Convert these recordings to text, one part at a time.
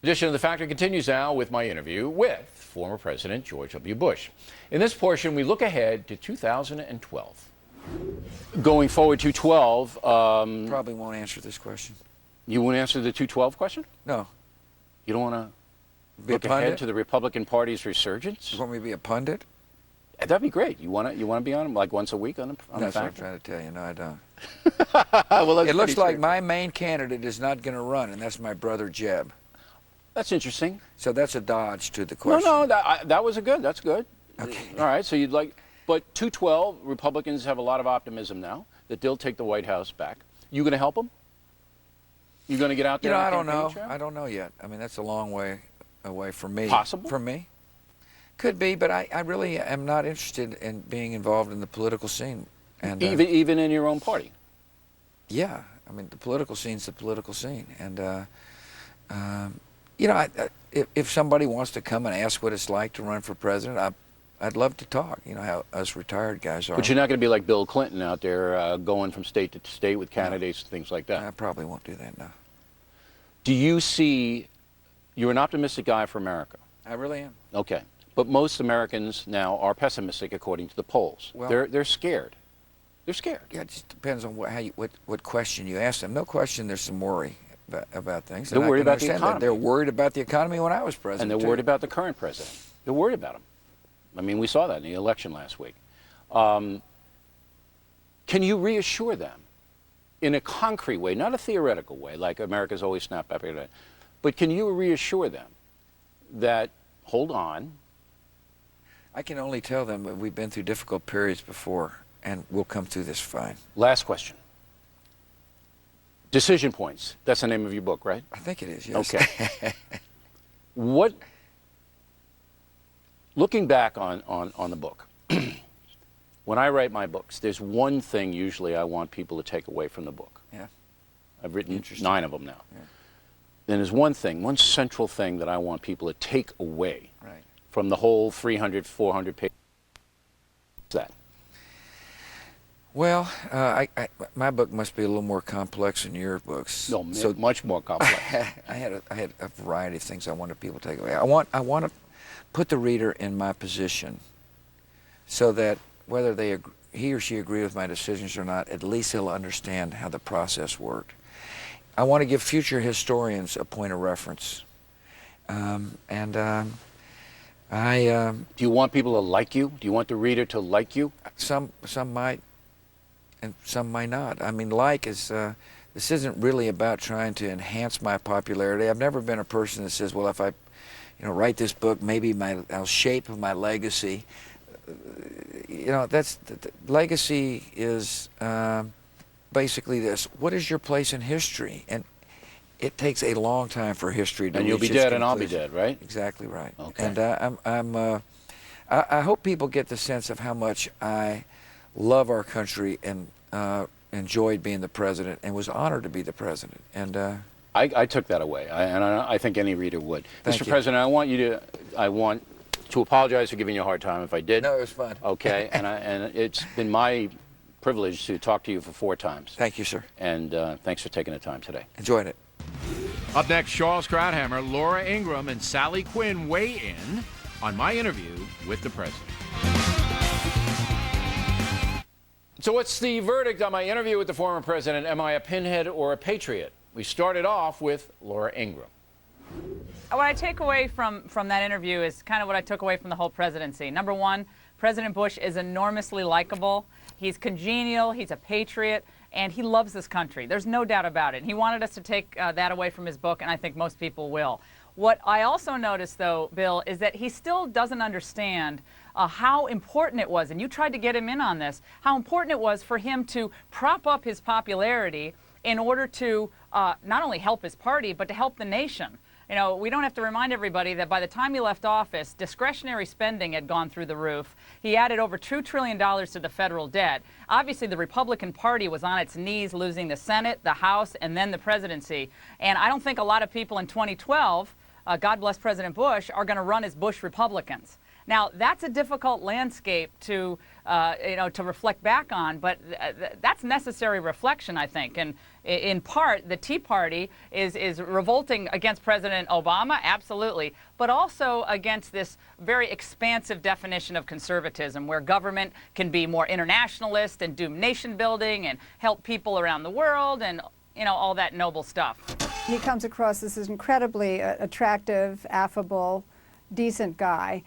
Edition of The Factor continues now with my interview with former President George W. Bush. In this portion, we look ahead to 2012. Going forward to 12, Probably won't answer this question. you won't answer the 212 question? No. You don't want to Be a look ahead pundit? to the Republican Party's resurgence? You want me to be a pundit? That'd be great. You want to be on like once a week on That's The what I'm Factor? trying to tell you. No, I don't. Well, that's It looks pretty like true. my main candidate is not going to run, and that's my brother Jeb. That's interesting. So that's a dodge to the No, question. no, that was that's good. Okay. All right, so you'd like, but 212, Republicans have a lot of optimism now that they'll take the White House back. You going to help them? You going to get out You there? know, on I the don't know. campaign trail? I don't know yet. I mean, that's a long way away from me. Possible? From me? Could be, but I really am not interested in being involved in the political scene. And Even in your own party? yeah, I mean, the political scene's the political scene. And, you know, if somebody wants to come and ask what it's like to run for president, I'd love to talk, you know, how us retired guys are. But you're not going to be like Bill Clinton out there going from state to state with candidates and things like that. I probably won't do that, no. Do you see, you're an optimistic guy for America? I really am. Okay. But most Americans now are pessimistic according to the polls. Well- They're scared. They're scared. Yeah, it just depends on what question you ask them. No question there's some worry about things. They're and I worried can about the understand that. economy. They're worried about the economy when I was And president, they're too. worried about the current president. They're worried about him. I mean, we saw that in the election last week. Can you reassure them in a concrete way, not a theoretical way, like America's always snapped back, but can you reassure them that, hold on, I can only tell them that we've been through difficult periods before, and we'll come through this fine. last question. Decision points. That's the name of your book, right? I think it is, yes. Okay. What, looking back on the book, when I write my books, there's one thing usually I want people to take away from the book. Yeah. I've written Interesting. 9 of them now. Yeah. Then there's one thing, one central thing that I want people to take away Right. from the whole 300, 400 pages. What's that? Well, my book must be a little more complex than your books. No, so much more complex. I had a variety of things I wanted people to take away. I want to put the reader in my position, so that whether he or she agree with my decisions or not, at least he'll understand how the process worked. I want to give future historians a point of reference, Do you want people to like you? Do you want the reader to like you? some might, and some might not. I mean, this isn't really about trying to enhance my popularity. I've never been a person that says, well, if I, write this book, maybe I'll shape my legacy. The legacy is basically this: what is your place in history? And it takes a long time for history to And you'll be reach its dead and I'll be conclusion. dead, right? Exactly right. Okay. And I hope people get the sense of how much I love our country and enjoyed being the president and was honored to be the president. And I took that away, and I think any reader would. Thank Mr. you. President, I want to apologize for giving you a hard time if I did. no, it was fun. Okay, and it's been my privilege to talk to you for 4 times. Thank you, sir. And thanks for taking the time today. Enjoyed it. Up next, Charles Krauthammer, Laura Ingraham, and Sally Quinn weigh in on my interview with the president. So what's the verdict on my interview with the former president? Am I a pinhead or a patriot? We started off with Laura Ingraham. What I take away from that interview is kind of what I took away from the whole presidency. Number one, President Bush is enormously likable. He's congenial, he's a patriot, and he loves this country. There's no doubt about it. And he wanted us to take that away from his book, and I think most people will. What I also noticed, though, Bill, is that he still doesn't understand how important it was, and you tried to get him in on this, how important it was for him to prop up his popularity in order to not only help his party, but to help the nation. You know, we don't have to remind everybody that by the time he left office, discretionary spending had gone through the roof. He added over $2 trillion to the federal debt. Obviously, the Republican Party was on its knees, losing the Senate, the House, and then the presidency. And I don't think a lot of people in 2012, God bless President Bush, are going to run as Bush Republicans. Now, that's a difficult landscape to, to reflect back on, but that's necessary reflection, I think. And in part, the Tea Party is revolting against President Obama, absolutely, but also against this very expansive definition of conservatism, where government can be more internationalist and do nation building and help people around the world and, all that noble stuff. He comes across as this incredibly attractive, affable, decent guy.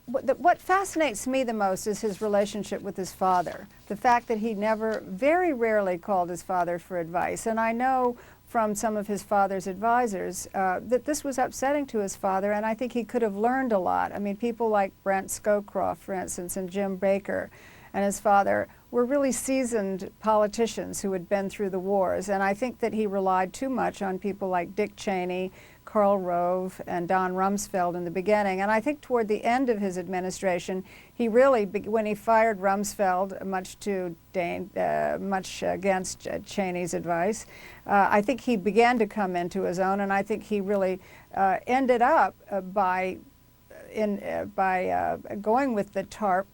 What fascinates me the most is his relationship with his father. The fact that he very rarely called his father for advice. And I know from some of his father's advisors that this was upsetting to his father, and I think he could have learned a lot. I mean, people like Brent Scowcroft, for instance, and Jim Baker and his father were really seasoned politicians who had been through the wars. And I think that he relied too much on people like Dick Cheney, Karl Rove, and Don Rumsfeld in the beginning. And I think toward the end of his administration, he really, when he fired Rumsfeld, much against Cheney's advice, I think he began to come into his own, and I think he really ended up by going with the TARP.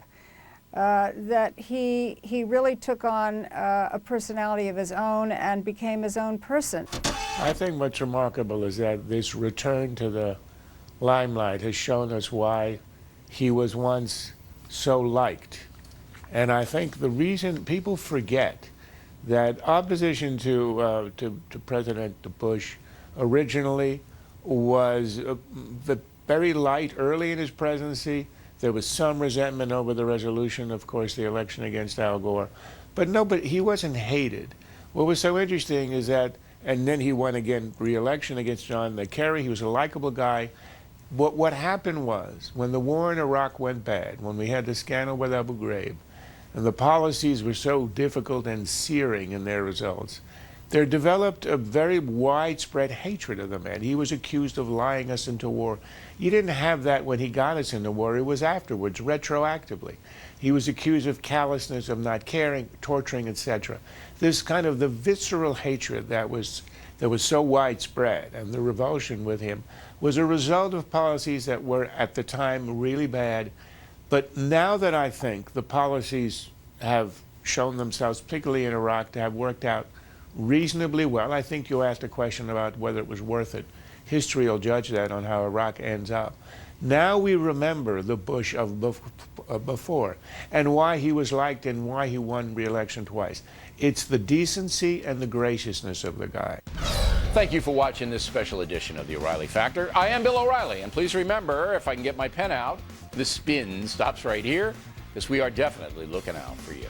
That he really took on a personality of his own and became his own person. I think what's remarkable is that this return to the limelight has shown us why he was once so liked. And I think the reason people forget that opposition to President Bush originally was very light early in his presidency. There was some resentment over the resolution, of course, the election against Al Gore. But he wasn't hated. What was so interesting is that, and then he won again re-election against John Kerry. He was a likable guy. What happened was, when the war in Iraq went bad, when we had the scandal with Abu Ghraib, and the policies were so difficult and searing in their results, there developed a very widespread hatred of the man. He was accused of lying us into war. You didn't have that when he got us into war. It was afterwards, retroactively. He was accused of callousness, of not caring, torturing, etc. This kind of the visceral hatred that was so widespread, and the revulsion with him, was a result of policies that were at the time really bad. But now that I think the policies have shown themselves, particularly in Iraq, to have worked out reasonably well. I think you asked a question about whether it was worth it. History will judge that on how Iraq ends up. Now we remember the Bush of before and why he was liked and why he won re-election twice. It's the decency and the graciousness of the guy. Thank you for watching this special edition of the O'Reilly Factor. I am Bill O'Reilly, and please remember, if I can get my pen out, the spin stops right here, because we are definitely looking out for you.